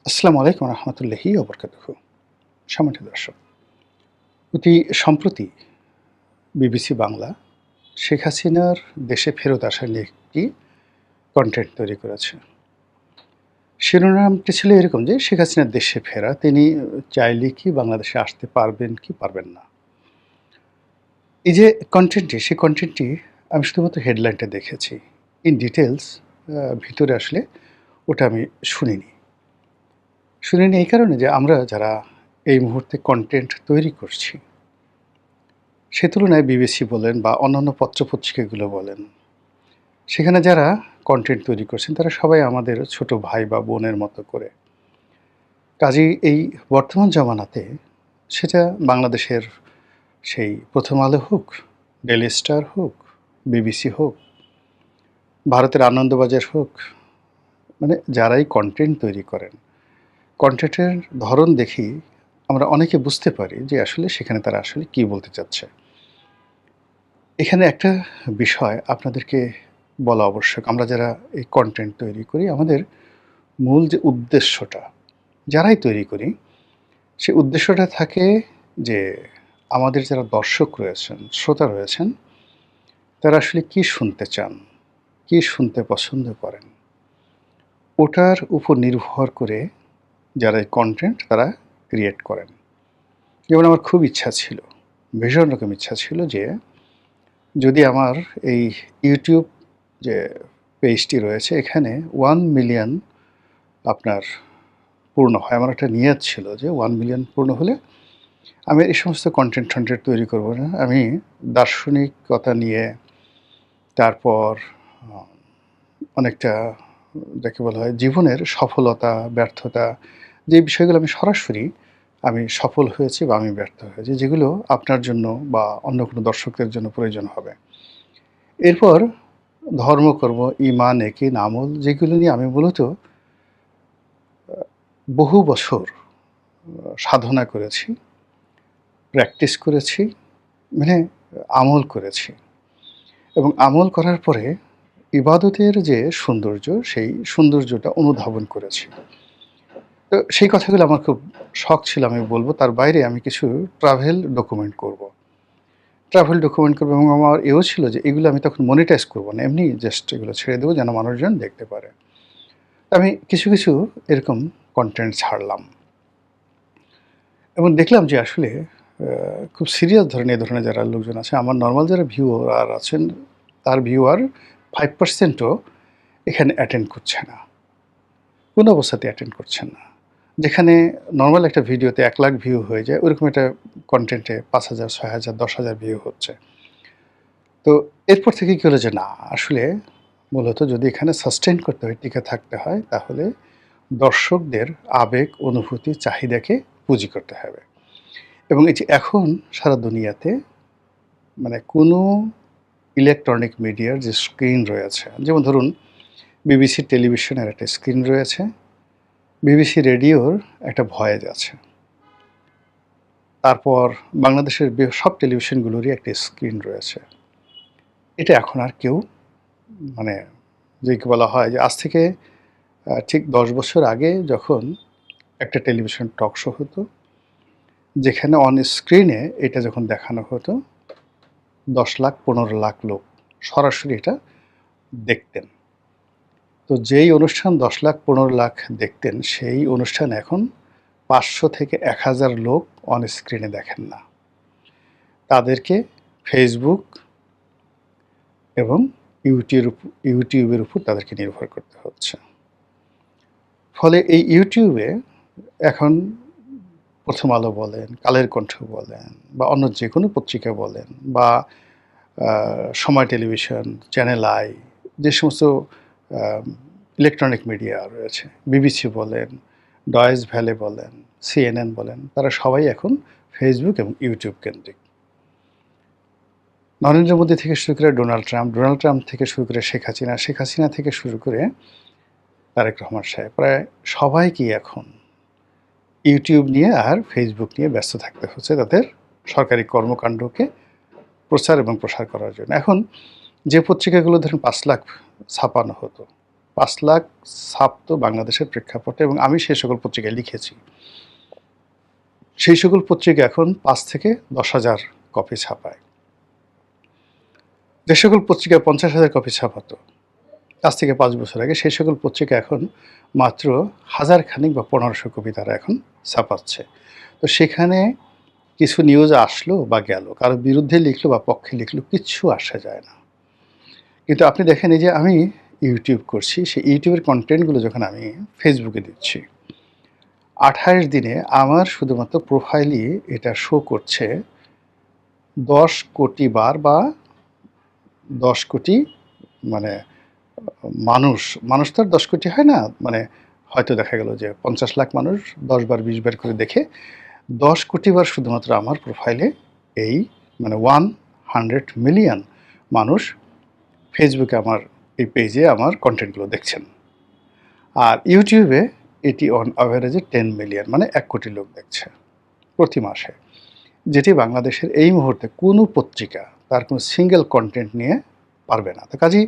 আসসালামু আলাইকুম রহমতুল্লাহি ওবরকাতুহু। সম্মানিত দর্শক, অতি সম্প্রতি বিবিসি বাংলা শেখ হাসিনার দেশে ফেরত আসা নিয়ে একটি কন্টেন্ট তৈরি করেছে। শিরোনামটি ছিল এরকম যে শেখ হাসিনার দেশে ফেরা, তিনি চাইলে কি বাংলাদেশে আসতে পারবেন কি পারবেন না। এই যে কন্টেন্টটি, সেই কন্টেন্টটি আমি শুধুমাত্র হেডলাইনটা দেখেছি। ইন ডিটেইলস ভিতরে আসলে ওটা আমি শুনিনি। শুনিনি এই কারণে যে আমরা যারা এই মুহূর্তে কন্টেন্ট তৈরি করছি, সে তুলনায় বিবিসি বলেন বা অন্যান্য পত্রপত্রিকাগুলো বলেন, সেখানে যারা কন্টেন্ট তৈরি করছেন তারা সবাই আমাদের ছোট ভাই বা বোনের মতো করে। কাজেই এই বর্তমান জামানাতে সেটা বাংলাদেশের সেই 'প্রথম আলো' হোক, 'ডেইলি স্টার' হোক, বিবিসি হোক, ভারতের আনন্দবাজার হোক, মানে যারাই কন্টেন্ট তৈরি করেন, কন্টেন্টের ধরন দেখেই আমরা অনেকে বুঝতে পারি যে আসলে সেখানে তারা আসলে কী বলতে চাচ্ছে। এখানে একটা বিষয় আপনাদেরকে বলা আবশ্যক। আমরা যারা এই কনটেন্ট তৈরি করি, আমাদের মূল যে উদ্দেশ্যটা, যারাই তৈরি করি, সে উদ্দেশ্যটা থাকে যে আমাদের যারা দর্শক রয়েছেন, শ্রোতা রয়েছেন, তারা আসলে কী শুনতে চান, কী শুনতে পছন্দ করেন, ওটার উপর নির্ভর করে যারা এই কনটেন্ট তারা ক্রিয়েট করেন। যেমন আমার খুব ইচ্ছা ছিল, ভীষণ রকম ইচ্ছা ছিল যে যদি আমার এই YouTube যে পেজটি রয়েছে এখানে 1 মিলিয়ন আপনার পূর্ণ হয়। আমার একটা নিয়ত ছিল যে 1 মিলিয়ন পূর্ণ হলে আমি এই সমস্ত কনটেন্ট তৈরি করব না। আমি দার্শনিকতা নিয়ে, তারপর আ অনেকটা যাকে বলা হয় জীবনের সফলতা, ব্যর্থতা, যে বিষয়গুলো আমি সফল হয়েছি বা আমি ব্যর্থ হয়েছি, যেগুলো আপনার জন্য বা অন্য কোনো দর্শকদের জন্য প্রয়োজন হবে। এরপর ধর্মকর্ম, ঈমান, একিন, আমল, যেগুলো নিয়ে আমি মূলত বহু বছর সাধনা করেছি, প্র্যাকটিস করেছি, মানে আমল করেছি এবং আমল করার পরে ইবাদতের যে সৌন্দর্য, সেই সৌন্দর্যটা অনুধাবন করেছি। তো সেই কথাগুলো আমার খুব শখ ছিল, আমি বলব। তার বাইরে আমি কিছু ট্রাভেল ডকুমেন্ট করব। এবং আমার এও ছিল যে এগুলো আমি তখন মনিটাইজ করব না। এমনি জাস্ট এগুলো ছেড়ে দেব যেন মানুষজন দেখতে পারে। আমি কিছু এরকম কনটেন্ট ছাড়লাম এবং দেখলাম যে আসলে খুব সিরিয়াস ধরনের এ ধরনের যারা লোকজন আছে, আমার নরমাল যারা ভিউয়ার আছেন, তার ভিউয়ার 5% ও এখানে অ্যাটেন্ড করছে না। কোনো অবস্থাতেই অ্যাটেন্ড করছে না। যেখানে নরমাল একটা ভিডিওতে 1,00,000 ভিউ হয়ে যায়, ওরকম একটা কনটেন্টে ৫,০০০, ৬,০০০, ১০,০০০ ভিউ হচ্ছে। তো এরপর থেকে কি হলো যে না, আসলে মূলত যদি এখানে সাস্টেইন করতে হয়, টিকে থাকতে হয়, তাহলে দর্শকদের আবেগ, অনুভূতি, চাহিদাকে পুঁজি করতে হবে। এবং এই যে এখন সারা দুনিয়াতে মানে কোনো ইলেকট্রনিক মিডিয়ার যে স্ক্রিন রয়েছে, যেমন ধরুন বিবিসি টেলিভিশনের একটা স্ক্রিন রয়েছে, বিবিসি রেডিওর একটা ভয়েস আছে। তারপর বাংলাদেশের সব টেলিভিশনগুলোরই একটা স্ক্রিন রয়েছে। এটা এখন আর কেউ মানে যেকে বলা হয় যে আজ থেকে ঠিক ১০ বছর আগে যখন একটা টেলিভিশন টক শো হতো, যেখানে অন স্ক্রিনে এটা যখন দেখানো হতো, ১০ লাখ ১৫ লাখ লোক সরাসরি এটা দেখতেন। তো যেই অনুষ্ঠান ১০ লাখ ১৫ লাখ দেখতেন, সেই অনুষ্ঠান এখন ৫০০ থেকে ১,০০০ লোক অন স্ক্রিনে দেখেন না। তাদেরকে ফেসবুক এবং ইউটিউবের উপর তাদেরকে নির্ভর করতে হচ্ছে। ফলে এই ইউটিউবে এখন 'প্রথম আলো' বলেন, 'কালের কণ্ঠ' বলেন বা অন্য যেকোনো পত্রিকা বলেন বা আ সময় টেলিভিশন, চ্যানেল আই, যে সমস্ত আ ইলেকট্রনিক মিডিয়া রয়েছে, বিবিসি বলেন, ডয়েচ ভ্যালে বলেন, সিএনএন বলেন, তারা সবাই এখন ফেসবুক এবং ইউটিউব কেন্দ্রিক। নরেন্দ্র মোদী থেকে শুরু করে ডোনাল্ড ট্রাম্প থেকে শুরু করে শেখ হাসিনা থেকে শুরু করে তারেক রহমান সাহেব, প্রায় সবাইকেই এখন ইউটিউব নিয়ে আর ফেসবুক নিয়ে ব্যস্ত থাকতে হচ্ছে তাদের সরকারি কর্মকাণ্ডকে প্রচার এবং প্রসার করার জন্য। এখন যে পত্রিকাগুলো ধরুন ৫ লাখ ছাপানো হতো, 5 লাখ ছাপ তো বাংলাদেশের প্রেক্ষাপটে, এবং আমি সেই সকল পত্রিকায় লিখেছি। সেই সকল পত্রিকা এখন 5 থেকে 10,000 কপি ছাপায়। যে সকল পত্রিকা 50,000 কপি ছাপাতো আজ থেকে 5 বছর আগে, সেই সকল পত্রিকা এখন মাত্র 1000 খানিক বা 1500 কপি তারা এখন ছাপাচ্ছে। তো সেখানে কিছু নিউজ আসলো বা গেল, কারো বিরুদ্ধে লিখলো বা পক্ষে লিখলো, কিচ্ছু আসা যায় না। কিন্তু আপনি দেখেন, এই যে আমি ইউটিউব করছি, সেই ইউটিউবের কন্টেন্টগুলো যখন আমি ফেসবুকে দিচ্ছি, 28 দিনে আমার শুধুমাত্র প্রোফাইলই এটা শো করছে 10 কোটি বার, বা 10 কোটি মানে মানুষ তো আর 10 কোটি হয় না। মানে হয়তো দেখা গেল যে 50 লাখ মানুষ 10 বার 20 বার করে দেখে 10 কোটি বার শুধুমাত্র আমার প্রোফাইলে এই মানে 100 মিলিয়ন মানুষ ফেসবুকে আমার এই পেজে আমার কন্টেন্টগুলো দেখছেন। আর ইউটিউবে এটি অন অ্যাভারেজে 10 মিলিয়ন, মানে 1 কোটি লোক দেখছে প্রতি মাসে। যেটি বাংলাদেশের এই মুহূর্তে কোনো পত্রিকা তার কোনো সিঙ্গেল কন্টেন্ট নিয়ে পারবে না। তো কাজেই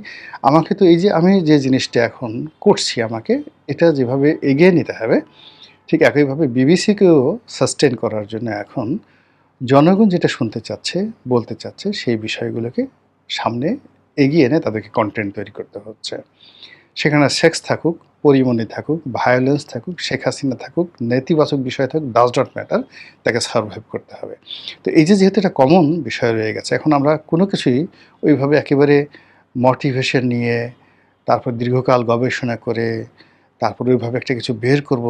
আমাকে তো এই যে আমি যে জিনিসটা এখন করছি, আমাকে এটা যেভাবে এগিয়ে নিতে হবে, ঠিক একইভাবে বিবিসিকেও সাস্টেন করার জন্য এখন জনগণ যেটা শুনতে চাচ্ছে, বলতে চাচ্ছে, সেই বিষয়গুলোকে সামনে এগিয়ে এনে তাদেরকে কন্টেন্ট তৈরি করতে হচ্ছে। সেখানে সেক্স থাকুক, পরিমণি থাকুক, ভায়োলেন্স থাকুক, শেখ হাসিনা থাকুক, নেতিবাচক বিষয় থাকুক, ডাজ নট ম্যাটার, তাকে সারভাইভ করতে হবে। তো এই যে যেহেতু একটা কমন বিষয় রয়ে গেছে, এখন আমরা কোনো কিছুই ওইভাবে একেবারে মোটিভেশন নিয়ে, তারপর দীর্ঘকাল গবেষণা করে, তারপর ওইভাবে একটা কিছু বের করব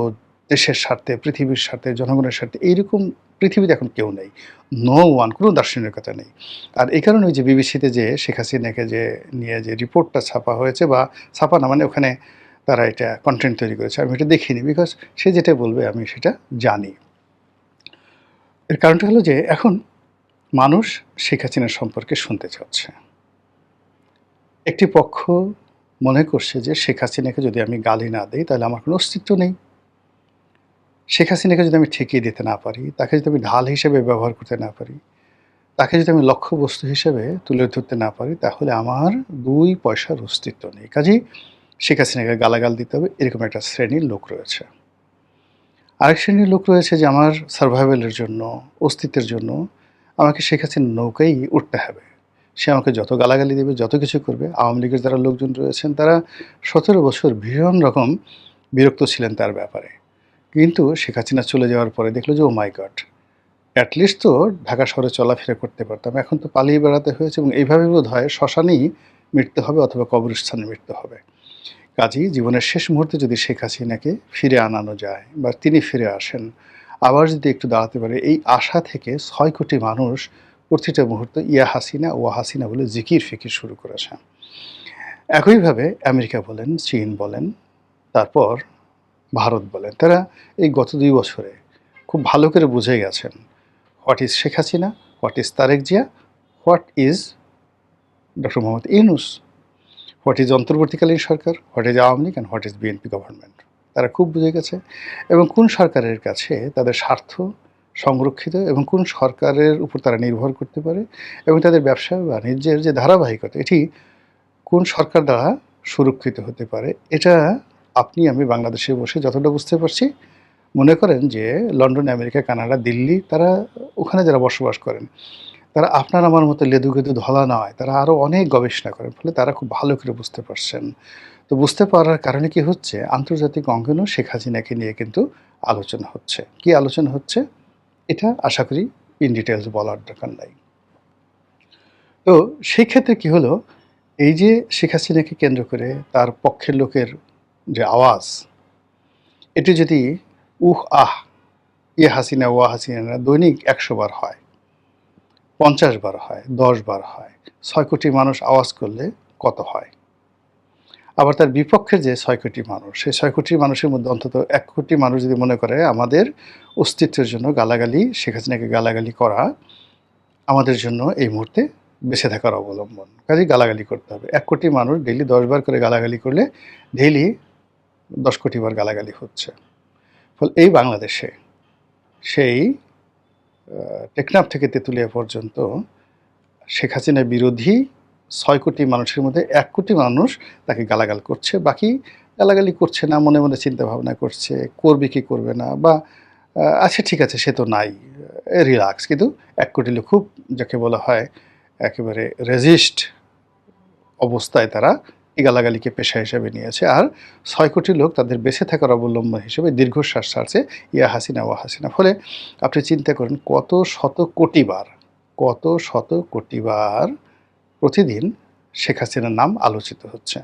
দেশের স্বার্থে, পৃথিবীর স্বার্থে, জনগণের স্বার্থে, এইরকম পৃথিবীতে এখন কেউ নেই। নো ওয়ান, কোনো দার্শনিকতা নেই। আর এই কারণে ওই যে বিবিসিতে যে শেখ হাসিনাকে যে নিয়ে যে রিপোর্টটা ছাপা হয়েছে, বা ছাপা না মানে ওখানে তারা এটা কন্টেন্ট তৈরি করেছে, আমি এটা দেখিনি, বিকজ সে যেটা বলবে আমি সেটা জানি। এর কারণটা হলো যে এখন মানুষ শেখ হাসিনার সম্পর্কে শুনতে চাচ্ছে। একটি পক্ষ মনে করছে যে শেখ হাসিনাকে যদি আমি গালি না দিই তাহলে আমার কোনো অস্তিত্ব নেই। শেখ হাসিনাকে যদি আমি ঠেকিয়ে দিতে না পারি, তাকে যদি আমি ঢাল হিসেবে ব্যবহার করতে না পারি, তাকে যদি আমি লক্ষ্যবস্তু হিসেবে তুলে ধরতে না পারি, তাহলে আমার 2 পয়সার অস্তিত্ব নেই। কাজেই শেখ হাসিনাকে গালাগাল দিতে হবে, এরকম একটা শ্রেণীর লোক রয়েছে। আরেক শ্রেণীর লোক রয়েছে যে আমার সারভাইভালের জন্য, অস্তিত্বের জন্য আমাকে শেখ হাসিনার নৌকায় উঠতে হবে। সে আমাকে যত গালাগালি দেবে, যত কিছু করবে। আওয়ামী লীগের যারা লোকজন রয়েছেন তারা 17 বছর ভীষণ রকম বিরক্ত ছিলেন তার ব্যাপারে। কিন্তু শেখ হাসিনা চলে যাওয়ার পরে দেখলো যে ও মাই গড, অ্যাটলিস্ট তো ঢাকা শহরে চলাফেরা করতে পারতাম, এখন তো পালিয়ে বেড়াতে হয়েছে, এবং এইভাবে বোধ হয় শ্মশানেই মৃত্যু হবে অথবা কবরস্থানে মৃত্যু হবে। কাজেই জীবনের শেষ মুহূর্তে যদি শেখ হাসিনাকে ফিরে আনানো যায়, বা তিনি ফিরে আসেন, আবার যদি একটু দাঁড়াতে পারে, এই আশা থেকে 6 কোটি মানুষ প্রতিটা মুহূর্তে ইয়া হাসিনা ওয়া হাসিনা বলে জিকির ফিকির শুরু করেছে। একইভাবে আমেরিকা বলেন, চীন বলেন, তারপর ভারত বলেন, তারা এই গত 2 বছরে খুব ভালো করে বুঝে গেছেন what is Sheikh Hasina, what is Tarique Zia, what is doctor Mohammad Yunus, what is অন্তর্বর্তীকালীন সরকার, what is Awami League and what is BNP government. তারা খুব বুঝে গেছে, এবং কোন সরকারের কাছে তাদের স্বার্থ সংরক্ষিত, এবং কোন সরকারের উপর তারা নির্ভর করতে পারে, এবং তাদের ব্যবসা বাণিজ্যের যে ধারাবাহিকতা, এটি কোন সরকার দ্বারা সুরক্ষিত হতে পারে, এটা আপনি আমি বাংলাদেশে বসে যতটা বুঝতে পারছি। মনে করেন যে লন্ডন, আমেরিকা, কানাডা, দিল্লি, তারা ওখানে যারা বসবাস করেন, তারা আপনার আমার মতো লেদু-গেদু ধলা নয়, তারা আরও অনেক গবেষণা করেন, ফলে তারা খুব ভালো করে বুঝতে পারছেন। তো বুঝতে পারার কারণে কি হচ্ছে, আন্তর্জাতিক অঙ্গনেও শেখ হাসিনাকে নিয়ে কিন্তু আলোচনা হচ্ছে। কি আলোচনা হচ্ছে এটা আশা করি ইন ডিটেইলস বলার দরকার নাই। তো সেই ক্ষেত্রে কি হলো, এই যে শেখ হাসিনাকে কেন্দ্র করে তার পক্ষের লোকের যে আওয়াজ, এটি যদি উহ আহ ইয়ে হাসিনা ওয়া হাসিনা দৈনিক 100 বার হয়, 50 বার হয়, 10 বার হয়, 6 কোটি মানুষ আওয়াজ করলে কত হয়? আবার তার বিপক্ষের যে 6 কোটি মানুষ, সেই 6 কোটি মানুষের মধ্যে অন্তত 1 কোটি মানুষ যদি মনে করে আমাদের অস্তিত্বের জন্য গালাগালি, শেখ হাসিনাকে গালাগালি করা আমাদের জন্য এই মুহূর্তে বেঁচে থাকার অবলম্বন, কাজেই গালাগালি করতে হবে। 1 কোটি মানুষ ডেইলি 10 বার করে গালাগালি করলে ডেইলি 10 কোটি বার গালাগালি হচ্ছে। ফলে এই বাংলাদেশে সেই টেকনাফ থেকে তেঁতুলিয়া পর্যন্ত শেখ হাসিনা বিরোধী ৬ কোটি মানুষের মধ্যে ১ কোটি মানুষ তাকে গালাগাল করছে। বাকি গালাগালি করছে না, মনে, মনে চিন্তাভাবনা করছে, করবে কি করবে না বা আচ্ছা ঠিক আছে সে তো নাই, রিল্যাক্স। কিন্তু ১ কোটি লোক খুব যাকে বলা হয় একেবারে রেজিস্ট অবস্থায় তারা এই গালাগালিকে পেশা হিসেবে নিয়েছে। আর ৬ কোটি লোক তাদের বেঁচে থাকার অবলম্বন হিসেবে দীর্ঘশ্বাস ছাড়ছে, ইয়া হাসিনা ওয়া হাসিনা। ফলে আপনি চিন্তা করেন কত শত কোটি বার প্রতিদিন শেখ হাসিনার নাম আলোচিত হচ্ছে।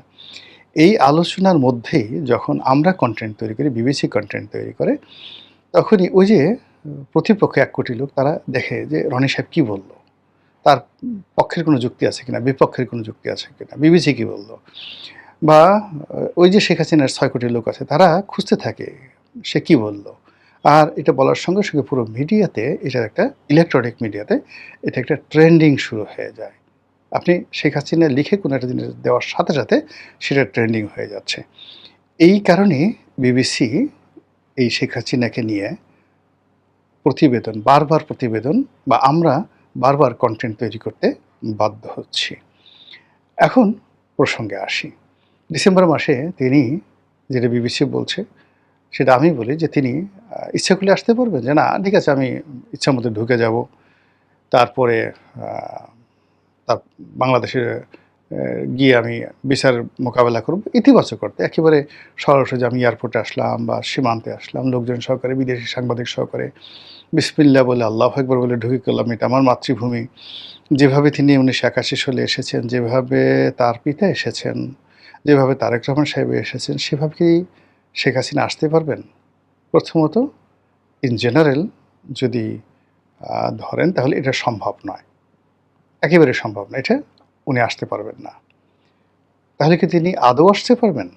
এই আলোচনার মধ্যেই যখন আমরা কনটেন্ট তৈরি করি, বিবিসি কনটেন্ট তৈরি করে, তখনই ওই যে প্রতিপক্ষ ১ কোটি লোক তারা দেখে যে রনি সাহেব কি বলল? তার পক্ষের কোনো যুক্তি আছে কিনা, বিপক্ষের কোনো যুক্তি আছে কিনা, বিবিসি কি বলল? বা ওই যে শেখ হাসিনার ৬ কোটি লোক আছে তারা খুঁজতে থাকে সে কি বলল? আর এটা বলার সঙ্গে, সঙ্গে পুরো মিডিয়াতে এটার একটা ইলেকট্রনিক মিডিয়াতে এটা একটা ট্রেন্ডিং শুরু হয়ে যায়। আপনি শেখ হাসিনা লিখে কোনো একটা জিনিস দেওয়ার সাথে, সাথে সেটা ট্রেন্ডিং হয়ে যাচ্ছে। এই কারণে বিবিসি এই শেখ হাসিনাকে নিয়ে বারবার প্রতিবেদন বা আমরা বারবার কনটেন্ট তৈরি করতে বাধ্য হচ্ছি। এখন প্রসঙ্গে আসি। ডিসেম্বর মাসে তিনি যেটা বিবিসি বলছে, সেটা আমি বলি যে তিনি ইচ্ছা করলে আসতে পারবেন? যে না ঠিক আছে আমি ইচ্ছামতো ঢুকে যাব। তারপরে আ তার বাংলাদেশে গিয়ে আমি বিচার মোকাবেলা করব ইতিবাচক অর্থে। একেবারে সরাসরি যে আমি এয়ারপোর্টে আসলাম বা সীমান্তে আসলাম লোকজন সহকারে, বিদেশি সাংবাদিক সহকারে বিসমিল্লাহ বলে আল্লাহু আকবার বলে ঢুকে গেলাম। এটা আমার মাতৃভূমি। যেভাবে তিনি ১৯৮১ সালে এসেছেন, যেভাবে তার পিতা এসেছেন, যেভাবে তারেক রহমান সাহেব এসেছেন, সেভাবে কি শেখ হাসিনা আসতে পারবেন? প্রথমত ইন জেনারেল যদি ধরেন তাহলে এটা সম্ভব নয়। একেবারে সম্ভব না। এটা উনি আসতে পারবেন না। তাহলে কি তিনি আদৌ আসতে পারবেন?